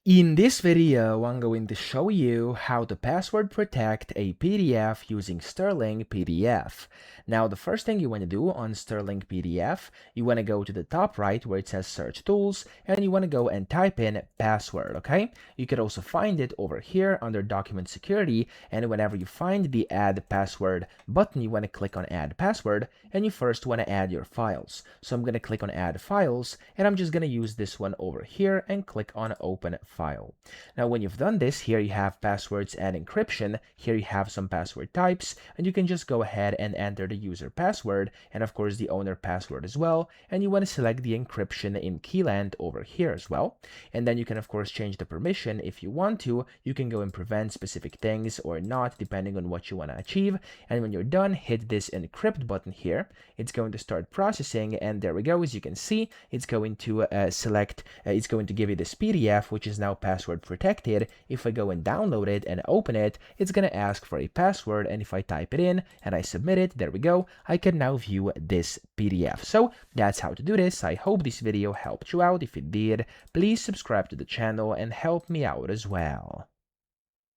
In this video, I'm going to show you how to password protect a PDF using Stirling PDF. Now, the first thing you want to do on Stirling PDF, you want to go to the top right where it says Search Tools, and you want to go and type in password, okay? You could also find it over here under Document Security, and whenever you find the Add Password button, you want to click on Add Password, and you first want to add your files. So I'm going to click on Add Files, and I'm just going to use this one over here and click on Open File. Now, when you've done this, here you have passwords and encryption. Here you have some password types, and you can just go ahead and enter the user password and of course the owner password as well. And you want to select the encryption in Keyland over here as well. And then you can of course change the permission if you want to. You can go and prevent specific things or not, depending on what you want to achieve. And when you're done, hit this encrypt button here. It's going to start processing, and there we go. As you can see, it's going to it's going to give you this PDF, which is now password protected. If I go and download it and open it, it's going to ask for a password, and if I type it in and I submit it, there we go, I can now view this PDF. So that's how to do this. I hope this video helped you out. If it did, please subscribe to the channel and help me out as well.